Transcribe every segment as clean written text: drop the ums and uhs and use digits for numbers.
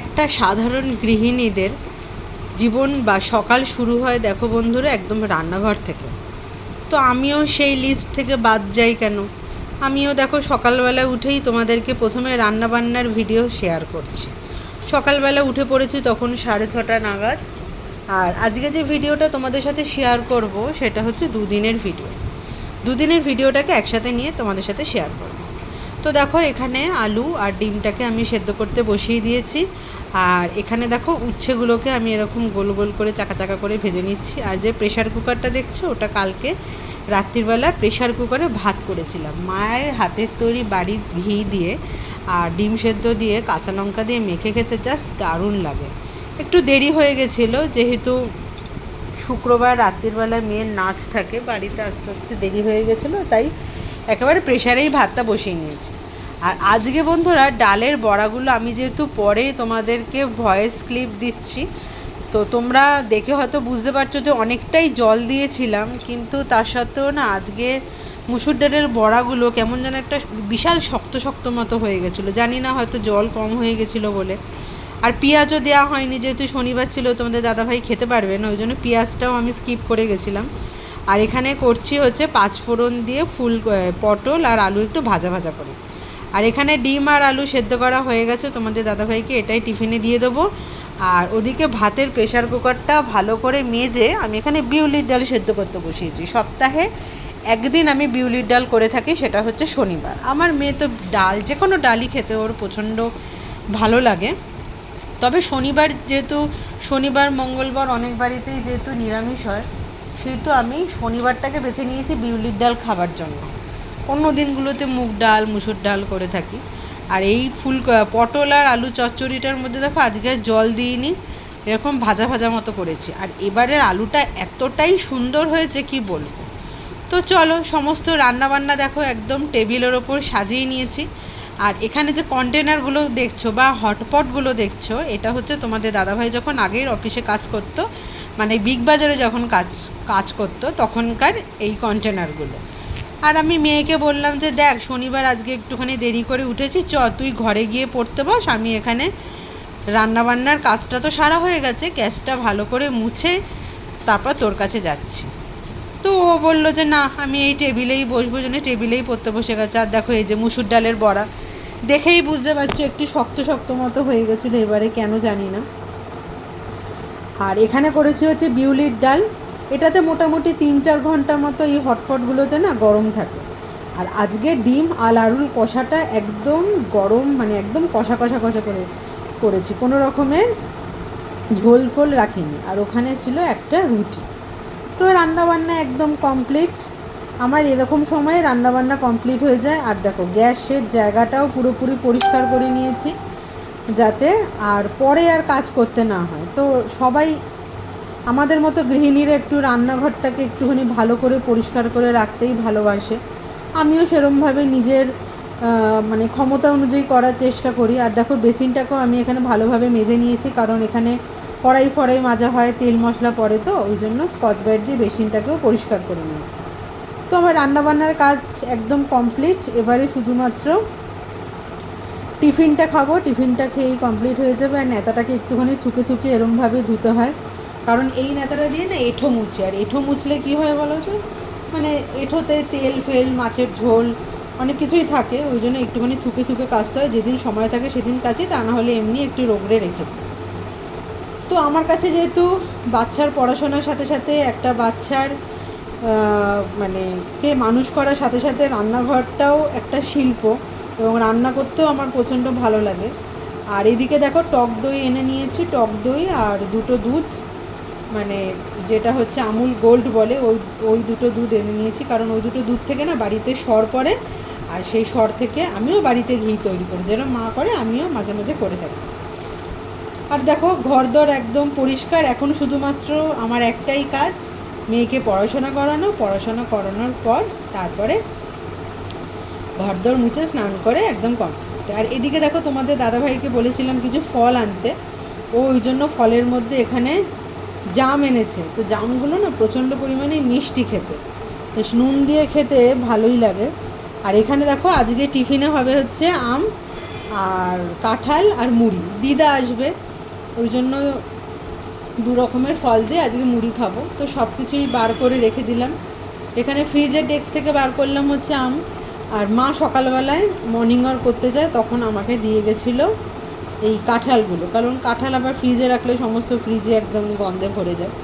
একটা সাধারণ গৃহিণীদের জীবন বা সকাল শুরু হয় দেখো বন্ধুরা একদম রান্নাঘর থেকে। তো আমিও সেই লিস্ট থেকে বাদ যাই কেন? আমিও দেখো সকালবেলা উঠেই তোমাদেরকে প্রথমে রান্নাবান্নার ভিডিও শেয়ার করছি। সকালবেলা উঠে পড়েছি তখন 6:30 নাগাদ। আর আজকে যে ভিডিওটা তোমাদের সাথে শেয়ার করব সেটা হচ্ছে দুদিনের ভিডিওটাকে একসাথে নিয়ে তোমাদের সাথে শেয়ার করব। তো দেখো এখানে আলু আর ডিমটাকে আমি সেদ্ধ করতে বসিয়ে দিয়েছি। আর এখানে দেখো উচ্ছেগুলোকে আমি এরকম গোল গোল করে চাকা চাকা করে ভেজে নিচ্ছি। আর যে প্রেশার কুকারটা দেখছো ওটা কালকে রাত্রিবেলা প্রেশার কুকারে ভাত করেছিলাম মায়ের হাতের তৈরি বাড়ির ঘি দিয়ে আর ডিম সেদ্ধ দিয়ে কাঁচা লঙ্কা দিয়ে মেখে খেতে জাস্ট দারুণ লাগে। একটু দেরি হয়ে গেছিলো যেহেতু শুক্রবার রাত্রিবেলা মেয়ের নাচ থাকে বাড়িতে, আস্তে আস্তে দেরি হয়ে গেছিলো, তাই একেবারে প্রেশারেই ভাতটা বসিয়ে নিয়েছি। আর আজকে বন্ধুরা ডালের বড়াগুলো আমি যেহেতু পরে তোমাদেরকে ভয়েস ক্লিপ দিচ্ছি, তো তোমরা দেখে হয়তো বুঝতে পারছো যে অনেকটাই জল দিয়েছিলাম, কিন্তু তার সত্ত্বেও না আজকে মুসুর ডালের বড়াগুলো কেমন যেন একটা বিশাল শক্ত শক্ত মতো হয়ে গেছিলো, জানি না হয়তো জল কম হয়ে গেছিলো বলে। আর পেঁয়াজও দেওয়া হয়নি যেহেতু শনিবার ছিল, তোমাদের দাদাভাই খেতে পারবে না, ওই জন্য পেঁয়াজটাও আমি স্কিপ করে গেছিলাম। আর এখানে করছি হচ্ছে 5 ফোড়ন দিয়ে পটল আর আলু একটু ভাজা ভাজা করে। আর এখানে ডিম আর আলু সেদ্ধ করা হয়ে গেছে, তোমাদের দাদাভাইকে এটাই টিফিনে দিয়ে দেবো। আর ওদিকে ভাতের প্রেশার কুকারটা ভালো করে মেজে আমি এখানে বিউলির ডাল সেদ্ধ করতে বসিয়েছি। সপ্তাহে একদিন আমি বিউলির ডাল করে থাকি, সেটা হচ্ছে শনিবার। আমার মেয়ে তো ডাল, যে কোনো ডালই খেতে ওর প্রচণ্ড ভালো লাগে, তবে শনিবার যেহেতু শনিবার মঙ্গলবার অনেক বাড়িতেই যেহেতু নিরামিষ হয়, সেহেতু আমি শনিবারটাকে বেছে নিয়েছি বিউলির ডাল খাবার জন্য। অন্য দিনগুলোতে মুগ ডাল মুসুর ডাল করে থাকি। আর এই পটল আর আলু চচ্চড়িটার মধ্যে দেখো আজকে জল দিইনি, এরকম ভাজা ভাজা মতো করেছি। আর এবারের আলুটা এতটাই সুন্দর হয়েছে কি বলবো। তো চলো সমস্ত রান্নাবান্না দেখো একদম টেবিলের ওপর সাজিয়ে নিয়েছি। আর এখানে যে কন্টেনারগুলো দেখছো বা হটপটগুলো দেখছো, এটা হচ্ছে তোমাদের দাদাভাই যখন আগের অফিসে কাজ করতো, মানে বিগ বাজারে যখন কাজ করতো তখনকার এই কন্টেনারগুলো। আর আমি মেয়েকে বললাম যে দেখ শনিবার আজকে একটুখানি দেরি করে উঠেছি, তুই ঘরে গিয়ে পড়তে বস, আমি এখানে রান্নাবান্নার কাজটা তো সারা হয়ে গেছে, গ্যাসটা ভালো করে মুছে তারপর তোর কাছে যাচ্ছি। তো ও বললো যে না আমি এই টেবিলেই বসবো, জন্য টেবিলেই পড়তে বসে গেছে। আর দেখো এই যে মুসুর ডালের বড়া দেখেই বুঝতে পারছি একটু শক্ত শক্ত মতো হয়ে গেছিলো এবারে, কেন জানি না। আর এখানে করেছি হচ্ছে বিউলির ডাল, এটাতে মোটামুটি 3-4 ঘন্টার মতো এই হটপটগুলোতে না গরম থাকে। আর আজকে ডিম আর আলুর কষাটা একদম গরম, মানে একদম কষা কষা কষা করে করেছি, কোনো রকমের ঝোল ফোল রাখিনি। আর ওখানে ছিল একটা রুটি। তো রান্নাবান্না একদম কমপ্লিট, আমার এরকম সময়ে রান্নাবান্না কমপ্লিট হয়ে যায়। আর দেখো গ্যাসের জায়গাটাও পুরোপুরি পরিষ্কার করে নিয়েছি যাতে আর পরে আর কাজ করতে না হয়। তো সবাই আমাদের মতো গৃহিণীরা একটু রান্নাঘরটাকে একটুখানি ভালো করে পরিষ্কার করে রাখতেই ভালোবাসে, আমিও সেরমভাবে নিজের মানে ক্ষমতা অনুযায়ী করার চেষ্টা করি। আর দেখো বেসিনটাকেও আমি এখানে ভালোভাবে মেজে নিয়েছি, কারণ এখানে কড়াই ফড়াই মাজা হয়, তেল মশলা পড়ে, তো ওই জন্য স্কচ ব্রাইট দিয়ে বেসিনটাকেও পরিষ্কার করে নিয়েছি। তো আমার রান্নাবান্নার কাজ একদম কমপ্লিট, এবারে শুধুমাত্র টিফিনটা খাবো, টিফিনটা খেয়েই কমপ্লিট হয়ে যাবে। আর নেতাটাকে একটুখানি থুকে থুকে এরমভাবে ধুতে হয়, কারণ এই নেতাটা দিয়ে না এঁঠো মুছে। আর এঁঠো মুছলে কী হয় বলো তো, মানে এঁঠোতে তেল ফেল মাছের ঝোল অনেক কিছুই থাকে, ওই জন্য একটুখানি থুকে থুকে কাচতে হয়। যেদিন সময় থাকে সেদিন কাচি, তা না হলে এমনি একটু রোগড়ে রেখে দিই। তো আমার কাছে যেহেতু বাচ্চার পড়াশোনার সাথে সাথে একটা বাচ্চার মানে কে মানুষ করার সাথে সাথে রান্নাঘরটাও একটা শিল্প, এবং রান্না করতেও আমার প্রচণ্ড ভালো লাগে। আর এদিকে দেখো টক দই এনে নিয়েছি, টক দই আর 2টো দুধ, মানে যেটা হচ্ছে আমুল গোল্ড বলে, ওই 2টো দুধ এনে নিয়েছি, কারণ ওই 2টো দুধ থেকে না বাড়িতে সর পড়ে। আর সেই সর থেকে আমিও বাড়িতে ঘি তৈরি করি, যেরকম মা করে আমিও মাঝে মাঝে করে থাকি। আর দেখো ঘরদোর একদম পরিষ্কার, এখন শুধুমাত্র আমার একটাই কাজ, মেয়েকে পড়াশোনা করানোর পর তারপরে ঘরদোর মুছে স্নান করে একদম কমপ্লিট। আর এদিকে দেখো তোমাদের দাদাভাইকে বলেছিলাম কিছু ফল আনতে, ও ওই জন্য ফলের মধ্যে এখানে জাম এনেছে। তো জামগুলো না প্রচণ্ড পরিমাণে মিষ্টি খেতে, বেশ নুন দিয়ে খেতে ভালোই লাগে। আর এখানে দেখো আজকে টিফিনে হবে হচ্ছে আম আর কাঁঠাল আর মুড়ি। দিদা আসবে, ওই জন্য 2 রকমের ফল দিয়ে আজকে মুড়ি খাবো। তো সব কিছুই বার করে রেখে দিলাম। এখানে ফ্রিজের ডেস্ক থেকে বার করলাম হচ্ছে আম। আর মা সকালবেলায় মর্নিং ওয়াক করতে যায়, তখন আমাকে দিয়ে গেছিলো এই কাঁঠালগুলো, কারণ কাঁঠাল আবার ফ্রিজে রাখলে সমস্ত ফ্রিজে একদম গন্ধে ভরে যায়।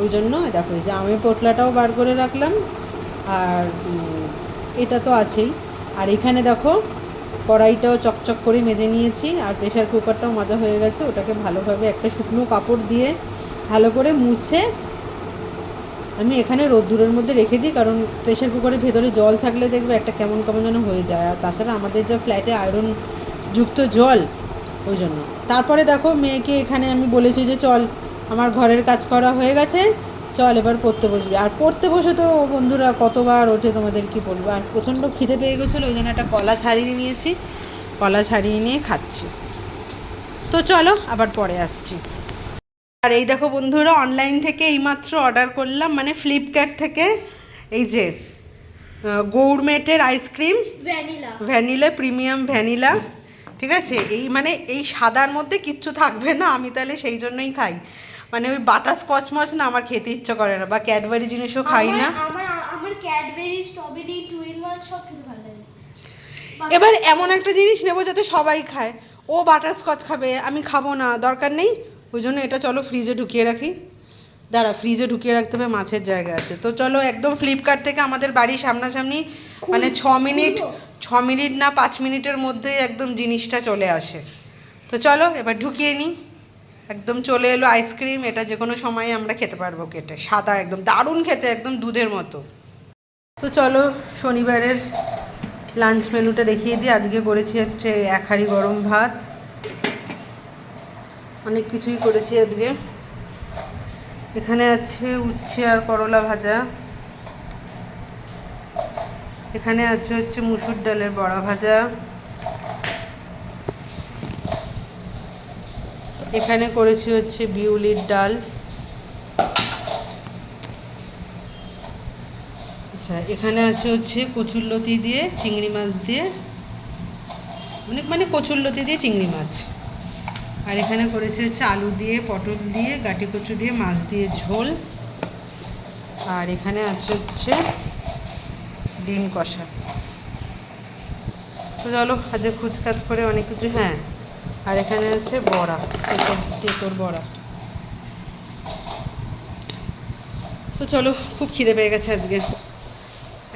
ওই জন্য দেখো এই যে আমের পোটলাটাও বার করে রাখলাম। আর এটা তো আছেই। আর এখানে দেখো কড়াইটাও চকচক করে মেজে নিয়েছি। আর প্রেশার কুকারটাও মাজা হয়ে গেছে, ওটাকে ভালোভাবে একটা শুকনো কাপড় দিয়ে ভালো করে মুছে আমি এখানে রোদ্দুরের মধ্যে রেখে দিই। কারণ প্রেশার কুকারের ভেতরে জল থাকলে দেখবে একটা কেমন কেমন যেন হয়ে যায়। আর তাছাড়া আমাদের যা ফ্ল্যাটে আয়রন যুক্ত জল, ওই জন্য। তারপরে দেখো মেয়েকে এখানে আমি বলেছি যে চল, আমার ঘরের কাজ করা হয়ে গেছে, চল এবার পড়তে বসবি। আর পড়তে বসে তো বন্ধুরা কতবার ওঠে তোমাদের কি বলবো। আর প্রচণ্ড খিদে পেয়ে গেছিলো, ওই জন্য একটা কলা ছাড়িয়ে নিয়েছি, কলা ছাড়িয়ে নিয়ে খাচ্ছি। তো চলো আবার পরে আসছি। আর এই দেখো বন্ধুরা, অনলাইন থেকে এইমাত্র অর্ডার করলাম, মানে ফ্লিপকার্ট থেকে, এই যে গৌরমেটের আইসক্রিম, ভ্যানিলা প্রিমিয়াম ভ্যানিলা। ঠিক আছে, এই মানে এই সাদার মধ্যে কিচ্ছু থাকবে না, আমি তাহলে সেই জন্যই খাই। মানে ওই বাটার স্কচ মচ না আমার খেতে ইচ্ছে করে না, বা ক্যাডবেরি জিনিসও খাই না। আমার Cadbury, strawberry, two in one সব খেতে ভালো লাগে। এবার এমন একটা জিনিস নেবো যাতে সবাই খায়। ও বাটার স্কচ খাবে, আমি খাবো না, দরকার নেই। ওই জন্য এটা চলো ফ্রিজে ঢুকিয়ে রাখি। দাঁড়া, ফ্রিজে ঢুকিয়ে রাখতে হবে, মাছের জায়গা আছে। তো চলো, একদম ফ্লিপকার্ট থেকে আমাদের বাড়ির সামনাসামনি, মানে 6 মিনিট না 5 মিনিটের মধ্যে একদম জিনিসটা চলে আসে। তো চলো এবার ঢুকিয়ে নিই। একদম চলে এলো আইসক্রিম, এটা যে কোনো সময় আমরা খেতে পারবো কেটে, সাদা একদম দারুণ খেতে, একদম দুধের মতো। তো চলো শনিবারের লাঞ্চ মেনুটা দেখিয়ে দিই। আজকে করেছি হচ্ছে 1 হাঁড়ি গরম ভাত, অনেক কিছুই করেছি আজকে। এখানে আছে উচ্ছে আর করলা ভাজা, এখানে আছে হচ্ছে মুসুর ডালের বড়া ভাজা, এখানে করেছি হচ্ছে বিউলির ডাল। আচ্ছা, এখানে আছে হচ্ছে কচুরলতি দিয়ে চিংড়ি মাছ দিয়ে, মানে কচুরলতি দিয়ে চিংড়ি মাছ। আর এখানে করেছি হচ্ছে আলু দিয়ে, পটল দিয়ে, গাটি কচু দিয়ে, মাছ দিয়ে ঝোল। আর এখানে আছে হচ্ছে ডিম কষা। তো চলো আজকে খুচকাচ করে অনেক কিছু। হ্যাঁ, আর এখানে আছে বড়া, তেঁতোর বড়া। তো চলো, খুব খিদে পেয়ে গেছে আজকে।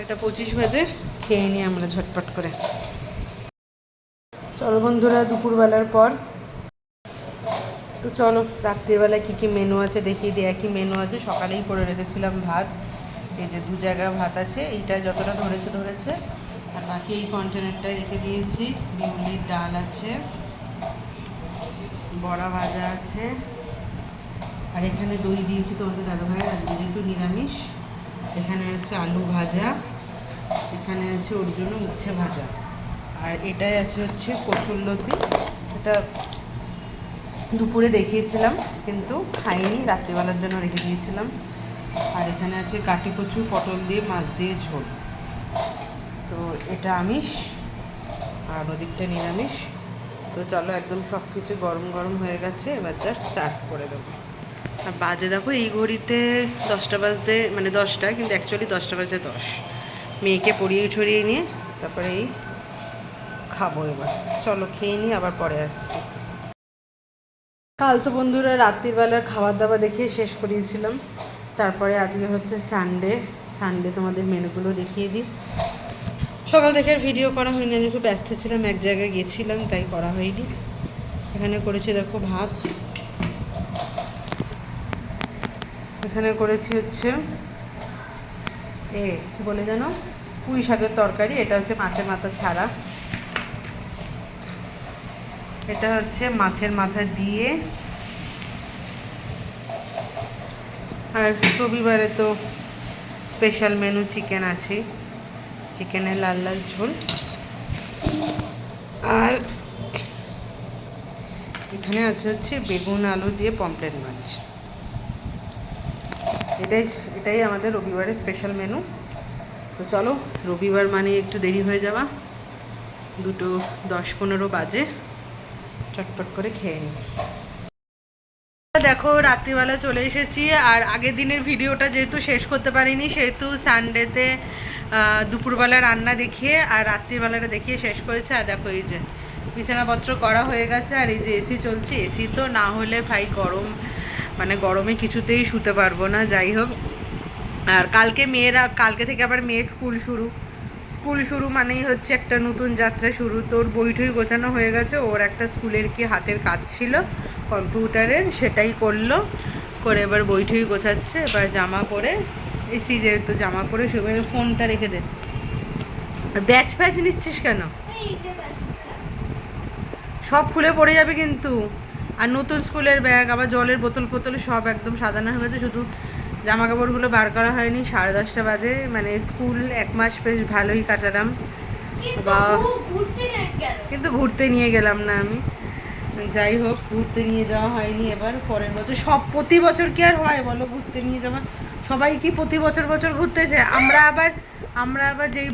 1:25 বাজে, খেয়ে নিই আমরা ঝটপট করে। চলো বন্ধুরা, দুপুরবেলার পর। তো চলো রাত্রিবেলায় কী কী মেনু আছে দেখিয়ে দিই। একই মেনু আছে, সকালেই করে রেখেছিলাম ভাত। এই যে 2 জায়গা ভাত আছে, এইটা যতটা ধরেছে। আর বাকি এই কন্টেনারটায় রেখে দিয়েছি। বিউলির ডাল আছে, বড়া ভাজা আছে, আর এখানে দই দিয়েছি তোমাদের দাদাভাইয়ের, আজকে যেহেতু নিরামিষ। এখানে আছে আলু ভাজা, এখানে আছে ওর জন্য উচ্ছে ভাজা, আর এটাই আছে হচ্ছে কচুরলতি। এটা দুপুরে দেখিয়েছিলাম কিন্তু খাইনি, রাত্রিবেলার জন্য রেখে দিয়েছিলাম। আর এখানে আছে কাটি কচু, পটল দিয়ে, মাছ দিয়ে ঝোল। তো এটা আমিষ আর ওদিকটা নিরামিষ। তো চলো, একদম সব কিছু গরম গরম হয়ে গেছে, এবার জাস্ট সার্ভ করে দেবো। আর বাজে দেখো এই ঘড়িতে 10টা বাজতে, মানে 10টা, কিন্তু অ্যাকচুয়ালি 10টা বাজে 10। মেয়েকে পরিয়ে ছড়িয়ে নিয়ে তারপরে এই খাবো। এবার চলো খেয়ে নিই, আবার পরে আসছি। কাল তো বন্ধুরা রাত্রিবেলার খাবার দাবার দেখিয়ে শেষ করিয়েছিলাম। তারপরে আজকে হচ্ছে সানডে তোমাদের মেনুগুলো দেখিয়ে দিই। সকাল থেকে ভিডিও করা হয়নি, আমি খুব ব্যস্ত ছিলাম, এক জায়গায় গেছিলাম, তাই করা হয়নি। এখানে করেছি দেখো ভাত, এখানে করেছি হচ্ছে কী বলে জানো, পুঁই শাকের তরকারি। এটা হচ্ছে মাছের মাথা ছাড়া, এটা হচ্ছে মাছের মাথা দিয়ে। আর রবিবারে তো স্পেশাল মেনু চিকেন আছে, চিকেনের লাল লাল ঝোল। আর এখানে আছে হচ্ছে বেগুন আলু দিয়ে পমফ্রেট মাছ। এটাই আমাদের রবিবারের স্পেশাল মেনু। তো চলো, রবিবার মানে একটু দেরি হয়ে যাওয়া, 2:10-15 বাজে, চটপট করে খেয়ে নিই। দেখো রাত্রিবেলা চলে এসেছি, আর আগের দিনের ভিডিওটা যেহেতু শেষ করতে পারিনি সেহেতু সানডেতে দুপুরবেলা রান্না দেখিয়ে আর রাত্রিবেলাটা দেখিয়ে শেষ করেছে। আর দেখো এই যে বিছানাপত্র করা হয়ে গেছে, আর এই যে এসি চলছে। এসি তো না হলে ভাই গরম, মানে গরমে কিছুতেই শুতে পারবো না। যাই হোক, আর কালকে থেকে আবার মেয়ের স্কুল শুরু মানেই হচ্ছে একটা নতুন যাত্রা শুরু। তোর বইটই গোছানো হয়ে গেছে, ওর একটা স্কুলের কি হাতের কাজ ছিল কম্পিউটারের, সেটাই করে এবার বইটই গোছাচ্ছে। এবার জামা পরে এসি যেহেতু জামা পরে শুয়ে ফোনটা রেখে দে। ব্যাচ ফ্যাচ নিচ্ছিস কেন? সব খুলে পড়ে যাবে কিন্তু। আর নতুন স্কুলের ব্যাগ, আবার জলের বোতল সব একদম সাজানো হয়ে গেছে, শুধু জামা কাপড়গুলো বার করা হয়নি। 10:30 বাজে, মানে স্কুল 1 মাস বেশ ভালোই কাটালাম। বা কিন্তু ঘুরতে নিয়ে গেলাম না আমি। যাই হোক, ঘুরতে নিয়ে যাওয়া হয়নি এবার। পরের বছর প্রতি বছর কি আর হয় বলো ঘুরতে নিয়ে যাওয়া? সবাই কি প্রতি বছর ঘুরতে যায়? আমরা আবার যেই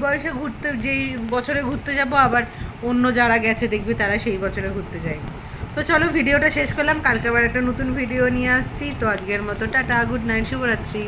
বছরে ঘুরতে যাব, আবার অন্য যারা গেছে দেখবি তারা সেই বছরে ঘুরতে যায়। তো চলো ভিডিওটা শেষ করলাম, কালকে আবার একটা নতুন ভিডিও নিয়ে আসছি। তো আজকের মতো টাটা, গুড নাইট, শুভরাত্রি।